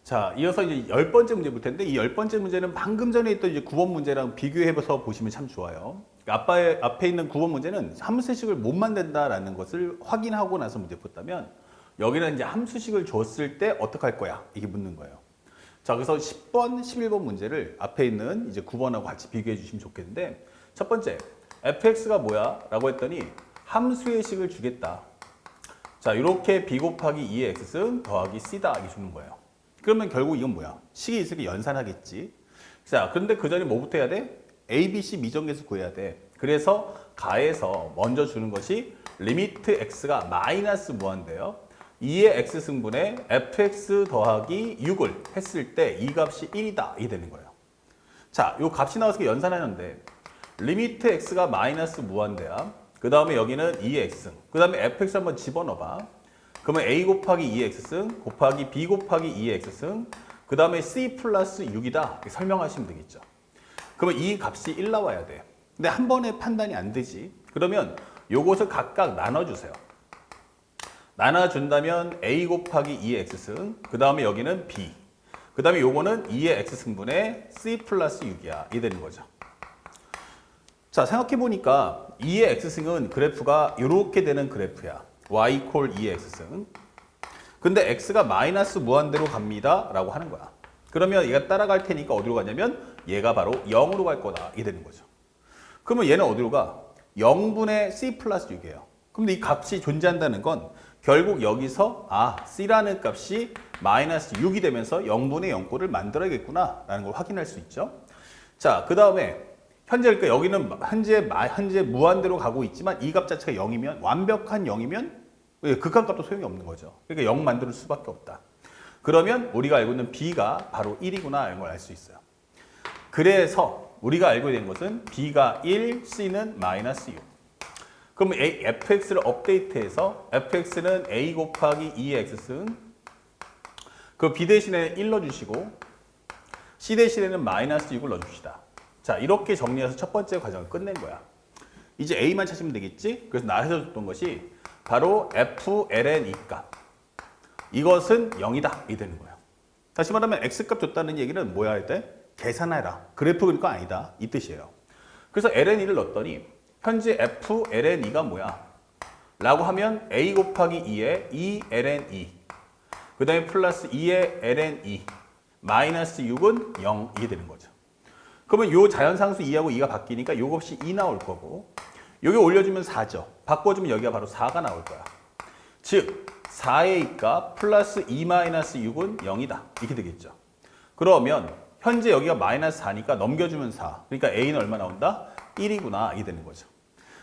자, 이어서 이제 10번째 문제 볼 텐데 이 10번째 문제는 방금 전에 있던 이제 9번 문제랑 비교해서 보시면 참 좋아요. 앞에 있는 9번 문제는 함수식을 못 만든다라는 것을 확인하고 나서 문제 푼다면 여기는 이제 함수식을 줬을 때 어떻게 할 거야? 이게 묻는 거예요. 자, 그래서 10번, 11번 문제를 앞에 있는 이제 9번하고 같이 비교해 주시면 좋겠는데 첫 번째, fx가 뭐야? 라고 했더니 함수의 식을 주겠다. 자, 이렇게 b 곱하기 2의 x승 더하기 c다 이게 주는 거예요. 그러면 결국 이건 뭐야? 식이 있으니까 연산하겠지. 자, 그런데 그 전에 뭐부터 해야 돼? a, b, c 미정계수 구해야 돼. 그래서 가에서 먼저 주는 것이 리미트 x가 마이너스 무한대요. 2의 x승분에 fx 더하기 6을 했을 때 이 값이 1이다. 이게 되는 거예요. 자, 요 값이 나와서 연산하는데 리미트 x가 마이너스 무한대야. 그 다음에 여기는 2의 x승. 그 다음에 fx 한번 집어넣어봐. 그러면 a 곱하기 2의 x승 곱하기 b 곱하기 2의 x승 그 다음에 c 플러스 6이다. 이렇게 설명하시면 되겠죠. 그러면 이 값이 1 나와야 돼. 근데 한 번에 판단이 안 되지. 그러면 요것을 각각 나눠주세요. 나눠준다면 a 곱하기 2의 x승 그 다음에 여기는 b 그 다음에 요거는 2의 x승분의 c 플러스 6이야. 이게 되는 거죠. 자, 생각해보니까 2의 x승은 그래프가 이렇게 되는 그래프야. y 이퀄 2의 x승. 근데 x가 마이너스 무한대로 갑니다. 라고 하는 거야. 그러면 얘가 따라갈 테니까 어디로 가냐면 얘가 바로 0으로 갈 거다. 이게 되는 거죠. 그러면 얘는 어디로 가? 0분의 c 플러스 6이에요. 근데 이 값이 존재한다는 건 결국 여기서 c라는 값이 마이너스 6이 되면서 0분의 0꼴을 만들어야겠구나 라는 걸 확인할 수 있죠. 자, 그 다음에 현재 그러니까 여기는 현재 무한대로 가고 있지만 이 값 자체가 0이면 완벽한 0이면 극한값도 소용이 없는 거죠. 그러니까 0 만들 수밖에 없다. 그러면 우리가 알고 있는 b가 바로 1이구나 이런 걸 알 수 있어요. 그래서 우리가 알고 있는 것은 b가 1, c는 마이너스 6. 그럼 fx를 업데이트해서 fx는 a 곱하기 2의 x승 그 b 대신에 1 넣어주시고 c 대신에는 마이너스 6을 넣어줍시다. 자, 이렇게 정리해서 첫 번째 과정을 끝낸 거야. 이제 a만 찾으면 되겠지? 그래서 나해서 줬던 것이 바로 fln 값. 이것은 0이다. 이 되는 거예요. 다시 말하면 x값 줬다는 얘기는 뭐야 할 때? 계산해라. 그래프 그러니까 아니다. 이 뜻이에요. 그래서 ln2를 넣었더니 현재 fln2가 뭐야? 라고 하면 a 곱하기 2에 2ln2 그 다음에 플러스 2의 ln2 마이너스 6은 0 이게 되는 거죠. 그러면 요 자연상수 2하고 2가 바뀌니까 요 값이 2 나올 거고 여기 올려주면 4죠. 바꿔주면 여기가 바로 4가 나올 거야. 즉 4의 값 플러스 2 마이너스 6은 0이다. 이렇게 되겠죠. 그러면 현재 여기가 마이너스 4니까 넘겨주면 4. 그러니까 a는 얼마 나온다? 1이구나. 이게 되는 거죠.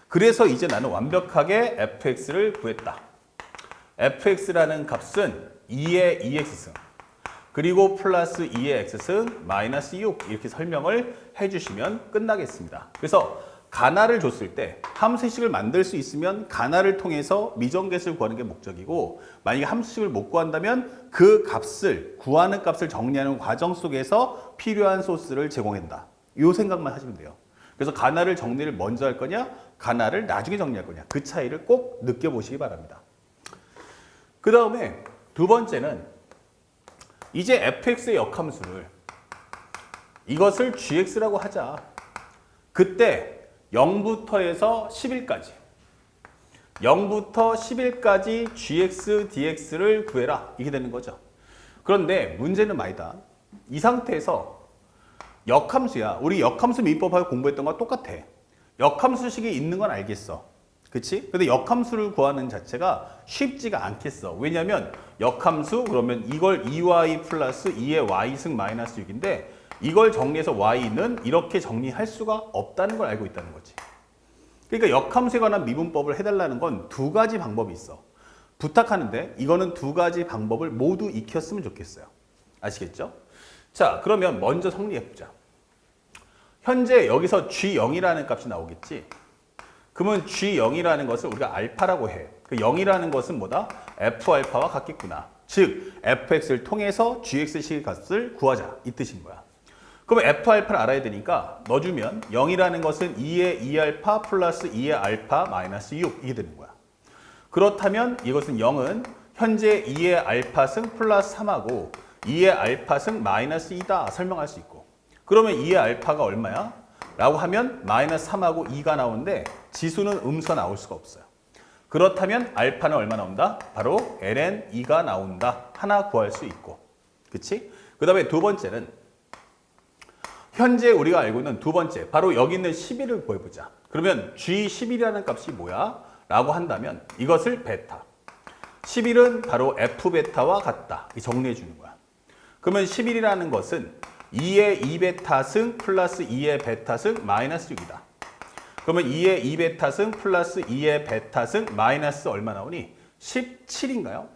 그래서 이제 나는 완벽하게 fx를 구했다. fx라는 값은 2의 2x승 그리고 플러스 2의 x승 마이너스 6 이렇게 설명을 해주시면 끝나겠습니다. 그래서 가나를 줬을 때 함수식을 만들 수 있으면 가나를 통해서 미정계수를 구하는 게 목적이고 만약에 함수식을 못 구한다면 그 값을 구하는 값을 정리하는 과정 속에서 필요한 소스를 제공한다. 이 생각만 하시면 돼요. 그래서 가나를 정리를 먼저 할 거냐 가나를 나중에 정리할 거냐 그 차이를 꼭 느껴보시기 바랍니다. 그 다음에 두 번째는 이제 fx의 역함수를 이것을 gx라고 하자. 그때 0부터 해서 10일까지 0부터 10일까지 gx, dx를 구해라. 이게 되는 거죠. 그런데 문제는 말이다. 이 상태에서 역함수야. 우리 역함수 미분법하고 공부했던 거랑 똑같아. 역함수식이 있는 건 알겠어. 그치? 근데 역함수를 구하는 자체가 쉽지가 않겠어. 왜냐면 역함수 그러면 이걸 2y 플러스 2의 y승 마이너스 6인데 이걸 정리해서 y는 이렇게 정리할 수가 없다는 걸 알고 있다는 거지. 그러니까 역함수에 관한 미분법을 해달라는 건 두 가지 방법이 있어. 부탁하는데 이거는 두 가지 방법을 모두 익혔으면 좋겠어요. 아시겠죠? 자, 그러면 먼저 정리해보자. 현재 여기서 G0이라는 값이 나오겠지? 그러면 G0이라는 것을 우리가 알파라고 해. 그 0이라는 것은 뭐다? F알파와 같겠구나. 즉, fx를 통해서 gx식의 값을 구하자. 이 뜻인 거야. 그러면 F알파를 알아야 되니까 넣어주면 0이라는 것은 2의 2알파 플러스 2의 알파 마이너스 6 이게 되는 거야. 그렇다면 이것은 0은 현재 2의 알파승 플러스 3하고 2의 알파승 마이너스 2다 설명할 수 있고 그러면 2의 알파가 얼마야? 라고 하면 마이너스 3하고 2가 나오는데 지수는 음수가 나올 수가 없어요. 그렇다면 알파는 얼마 나온다? 바로 ln2가 나온다. 하나 구할 수 있고 그치? 그 다음에 두 번째는 현재 우리가 알고 있는 두 번째 바로 여기 있는 11을 구해보자. 그러면 G11이라는 값이 뭐야? 라고 한다면 이것을 베타 11은 바로 F베타와 같다. 정리해 주는 거야. 그러면 11이라는 것은 2의 2베타승 플러스 2의 베타승 마이너스 6이다. 그러면 2의 2베타승 플러스 2의 베타승 마이너스 얼마 나오니? 17인가요?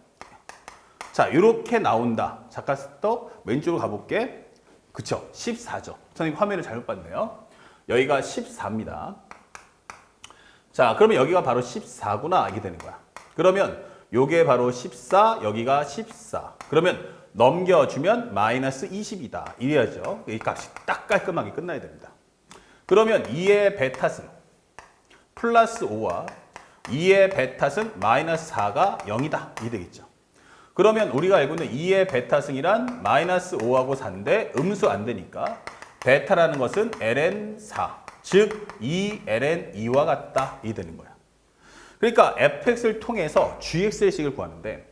자, 이렇게 나온다. 잠깐 스톱. 왼쪽으로 가볼게. 그쵸? 14죠. 선생님 화면을 잘못 봤네요. 여기가 14입니다. 자, 그러면 여기가 바로 14구나. 이게 되는 거야. 그러면 요게 바로 14, 여기가 14. 그러면 넘겨주면 마이너스 20이다. 이래야죠. 이 값이 딱 깔끔하게 끝나야 됩니다. 그러면 2의 베타승 플러스 5와 2의 베타승 마이너스 4가 0이다. 이게 되겠죠. 그러면 우리가 알고 있는 2의 베타승이란 마이너스 5하고 4인데 음수 안 되니까 베타라는 것은 ln4 즉 2ln2와 같다. 이 되는 거야. 그러니까 fx를 통해서 gx의 식을 구하는데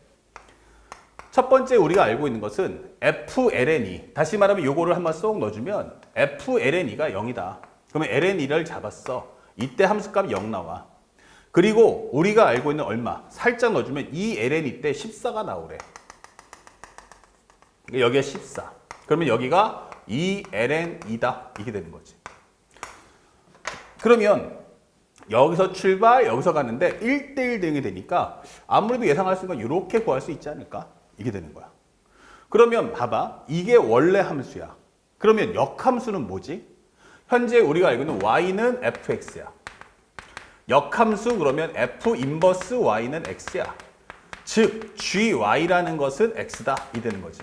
첫 번째 우리가 알고 있는 것은 fln2 다시 말하면 요거를 한번 쏙 넣어주면 fln2가 0이다. 그러면 ln2를 잡았어. 이때 함수값 0 나와. 그리고 우리가 알고 있는 얼마 살짝 넣어주면 이 ln2 때 14가 나오래. 여기가 14. 그러면 여기가 2ln2다. 이게 되는 거지. 그러면 여기서 출발, 여기서 가는데 1대1 대응이 되니까 아무래도 예상할 수 있는 건 이렇게 구할 수 있지 않을까? 이게 되는 거야. 그러면 봐봐. 이게 원래 함수야. 그러면 역함수는 뭐지? 현재 우리가 알고 있는 y는 fx야. 역함수 그러면 f 인버스 y는 x야. 즉 gy라는 것은 x다. 이 되는 거지.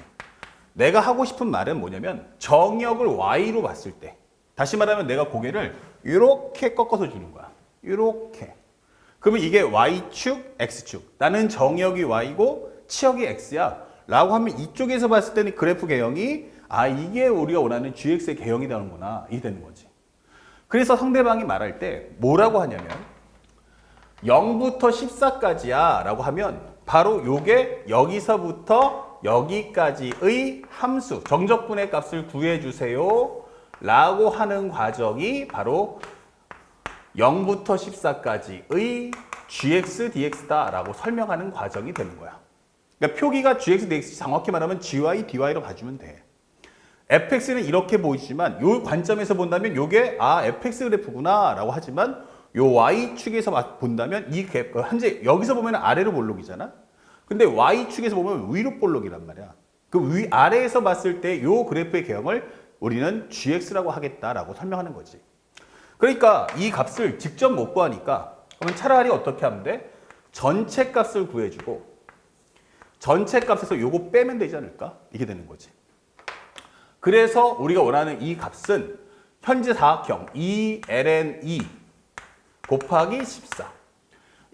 내가 하고 싶은 말은 뭐냐면 정역을 y로 봤을 때 다시 말하면 내가 고개를 이렇게 꺾어서 주는 거야. 이렇게. 그러면 이게 y축, x축. 나는 정역이 y고 치역이 x야. 라고 하면 이쪽에서 봤을 때는 그래프 개형이 이게 우리가 원하는 gx의 개형이 되는구나. 이게 되는 거지. 그래서 상대방이 말할 때 뭐라고 하냐면 0부터 14까지야 라고 하면 바로 요게 여기서부터 여기까지의 함수, 정적분의 값을 구해주세요 라고 하는 과정이 바로 0부터 14까지의 gx, dx다 라고 설명하는 과정이 되는 거야. 그러니까 표기가 gx, dx 정확히 말하면 gy, dy로 봐주면 돼. fx는 이렇게 보이지만 요 관점에서 본다면 요게 fx 그래프구나 라고 하지만 요 y축에서 본다면 이 그래프 현재 여기서 보면 아래로 볼록이잖아. 근데 y축에서 보면 위로 볼록이란 말이야. 그 아래에서 봤을 때 요 그래프의 개형을 우리는 gx라고 하겠다라고 설명하는 거지. 그러니까 이 값을 직접 못 구하니까 그러면 차라리 어떻게 하면 돼? 전체 값을 구해주고 전체 값에서 요거 빼면 되지 않을까? 이게 되는 거지. 그래서 우리가 원하는 이 값은 현재 사각형 2ln2 곱하기 14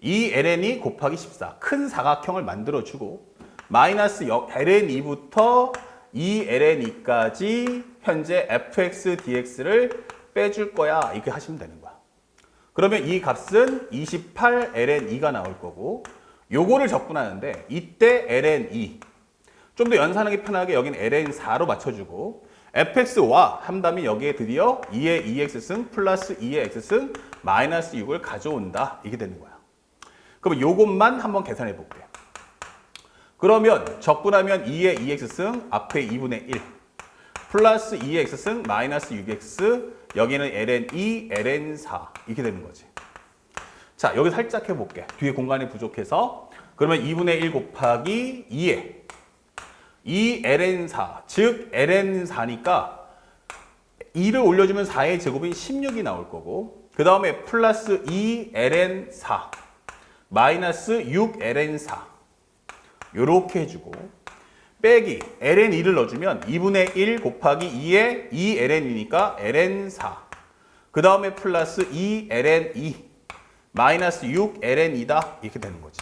2ln2 곱하기 14 큰 사각형을 만들어주고 마이너스 ln2부터 2ln2까지 현재 fx, dx를 빼줄 거야. 이렇게 하시면 되는 거야. 그러면 이 값은 28ln2가 나올 거고 요거를 적분하는데 이때 ln2 좀 더 연산하기 편하게 여기는 ln4로 맞춰주고 fx와 한다면 여기에 드디어 2의 2x승 플러스 2의 x승 마이너스 6을 가져온다. 이게 되는 거야. 그럼 요것만 한번 계산해 볼게. 그러면 적분하면 2의 2x승 앞에 2분의 1 플러스 2x승 마이너스 6x 여기는 ln2, ln4 이렇게 되는 거지. 자, 여기 살짝 해볼게. 뒤에 공간이 부족해서 그러면 2분의 1 곱하기 2에 2ln4 즉 ln4니까 2를 올려주면 4의 제곱인 16이 나올 거고 그 다음에 플러스 2ln4 마이너스 6ln4 요렇게 해주고 빼기 ln2를 넣어주면 2분의 1 곱하기 2에 2ln이니까 ln4 그 다음에 플러스 2ln2 마이너스 6ln이다 이렇게 되는 거지.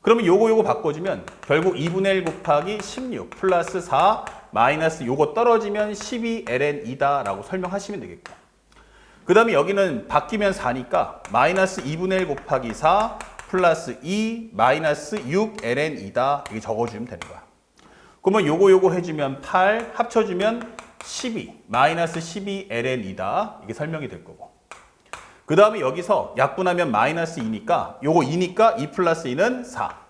그러면 요거 바꿔주면 결국 2분의 1 곱하기 16 플러스 4 마이너스 요거 떨어지면 12ln이다 라고 설명하시면 되겠고, 그 다음에 여기는 바뀌면 4니까 마이너스 2분의 1 곱하기 4 플러스 2 마이너스 6ln이다 이게 적어주면 되는 거야. 그러면 요거 해주면 8 합쳐주면 12 마이너스 12ln이다 이게 설명이 될 거고, 그 다음에 여기서 약분하면 마이너스 2니까 요거 2니까 2 플러스 2는 4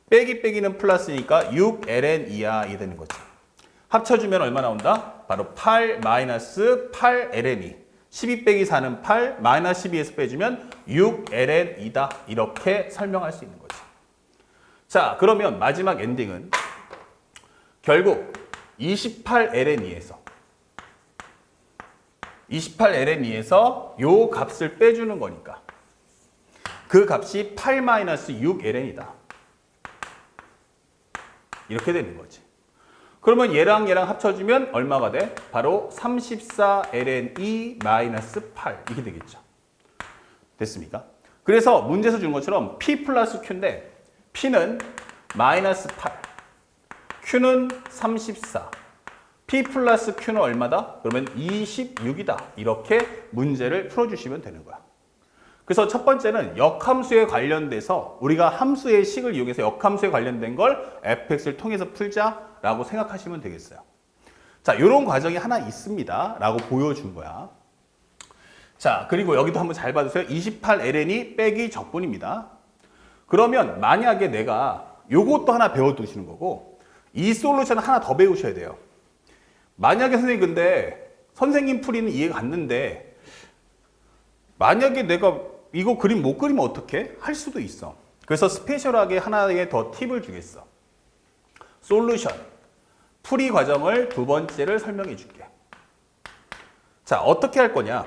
빼기는 플러스니까 6ln이야 이 되는 거지. 합쳐주면 얼마 나온다? 바로 8 마이너스 8ln이 12 빼기 4는 8 마이너스 12에서 빼주면 6ln이다 이렇게 설명할 수 있는 거지. 자, 그러면 마지막 엔딩은 결국 28ln에서 요 값을 빼주는 거니까 그 값이 8-6ln이다. 이렇게 되는 거지. 그러면 얘랑 합쳐주면 얼마가 돼? 바로 34ln-8 이렇게 되겠죠. 됐습니까? 그래서 문제에서 준 것처럼 P 플러스 Q인데 P는 마이너스 8, Q는 34, P 플러스 Q는 얼마다? 그러면 26이다. 이렇게 문제를 풀어주시면 되는 거야. 그래서 첫 번째는 역함수에 관련돼서 우리가 함수의 식을 이용해서 역함수에 관련된 걸 fx를 통해서 풀자라고 생각하시면 되겠어요. 자, 이런 과정이 하나 있습니다. 라고 보여준 거야. 자, 그리고 여기도 한번 잘 봐주세요. 28ln이 빼기 적분입니다. 그러면 만약에 내가 요것도 하나 배워두시는 거고 이 솔루션 하나 더 배우셔야 돼요. 만약에 선생님 근데 선생님 풀이는 이해가 갔는데 만약에 내가 이거 그림 못 그리면 어떡해? 할 수도 있어. 그래서 스페셜하게 하나의 더 팁을 주겠어. 솔루션, 풀이 과정을 두 번째를 설명해 줄게. 자, 어떻게 할 거냐?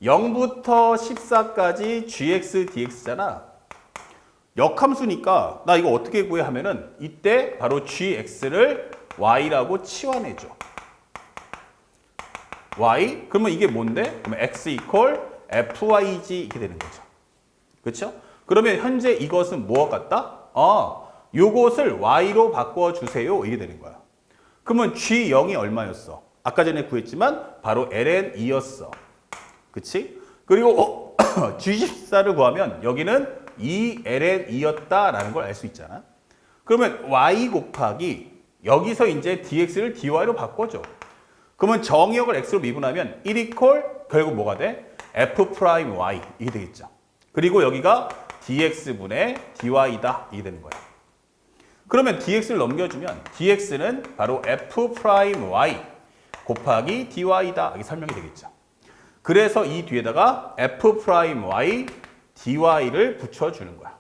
0부터 14까지 gx, dx잖아. 역함수니까 나 이거 어떻게 구해 하면은 이때 바로 gx를 y라고 치환해줘. y? 그러면 이게 뭔데? 그러면 x 이퀄 fyg 이렇게 되는 거죠. 그렇죠? 그러면 현재 이것은 무엇 같다? 요것을 y로 바꿔주세요. 이게 되는 거야. 그러면 g0이 얼마였어? 아까 전에 구했지만 바로 ln2였어. 그치? 그리고 g14를 구하면 여기는 2ln2였다라는 걸 알 수 있잖아. 그러면 y 곱하기 여기서 이제 dx를 dy로 바꿔줘. 그러면 정의역을 x로 미분하면 1 이퀄 결국 뭐가 돼? f'(y) 이게 되겠죠. 그리고 여기가 dx분의 dy다 이게 되는 거야. 그러면 dx를 넘겨주면 dx는 바로 f'(y) 곱하기 dy다 이게 설명이 되겠죠. 그래서 이 뒤에다가 f'(y) dy를 붙여주는 거야.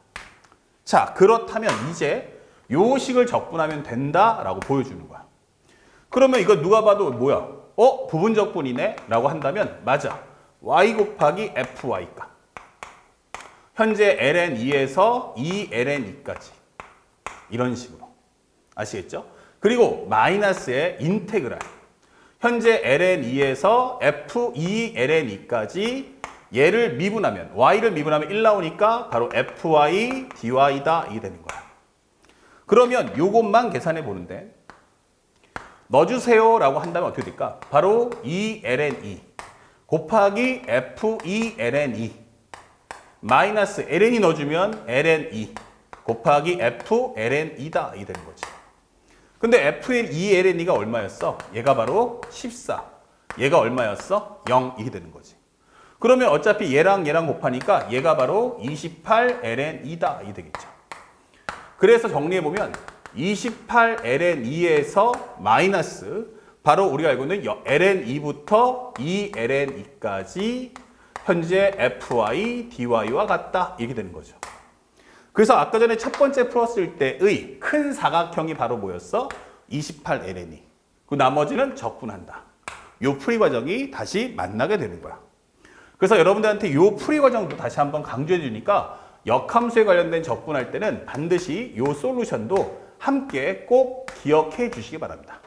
자, 그렇다면 이제 요 식을 적분하면 된다라고 보여주는 거야. 그러면 이거 누가 봐도 뭐야? 부분적분이네? 라고 한다면 맞아. y 곱하기 fy가 현재 ln2에서 2ln2까지 이런 식으로 아시겠죠? 그리고 마이너스의 인테그랄 현재 ln2에서 f2ln2까지 얘를 미분하면 y를 미분하면 1 나오니까 바로 fy dy다 이게 되는 거야. 그러면 요것만 계산해 보는데 넣어주세요 라고 한다면 어떻게 될까? 바로 2ln2 곱하기 f2ln2 마이너스 ln이 넣어주면 ln2 곱하기 fln2다 이게 되는 거지. 근데 f2ln2가 얼마였어? 얘가 바로 14. 얘가 얼마였어? 0 이게 되는 거지. 그러면 어차피 얘랑 곱하니까 얘가 바로 28ln2다 이게 되겠죠. 그래서 정리해보면 28ln2에서 마이너스 바로 우리가 알고 있는 ln2부터 2ln2까지 현재 fy, dy와 같다 이렇게 되는 거죠. 그래서 아까 전에 첫 번째 풀었을 때의 큰 사각형이 바로 뭐였어? 28ln2. 그 나머지는 적분한다. 요 풀이 과정이 다시 만나게 되는 거야. 그래서 여러분들한테 요 풀이 과정도 다시 한번 강조해 주니까 역함수에 관련된 적분할 때는 반드시 요 솔루션도 함께 꼭 기억해 주시기 바랍니다.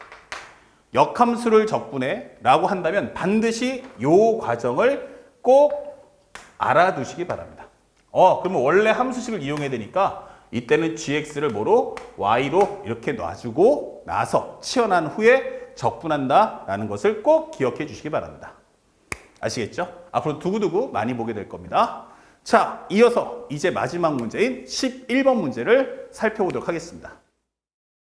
역함수를 적분해 라고 한다면 반드시 요 과정을 꼭 알아두시기 바랍니다. 그러면 원래 함수식을 이용해야 되니까 이때는 gx를 뭐로? y로 이렇게 놔주고 나서 치환한 후에 적분한다라는 것을 꼭 기억해 주시기 바랍니다. 아시겠죠? 앞으로 두고두고 많이 보게 될 겁니다. 자, 이어서 이제 마지막 문제인 11번 문제를 살펴보도록 하겠습니다.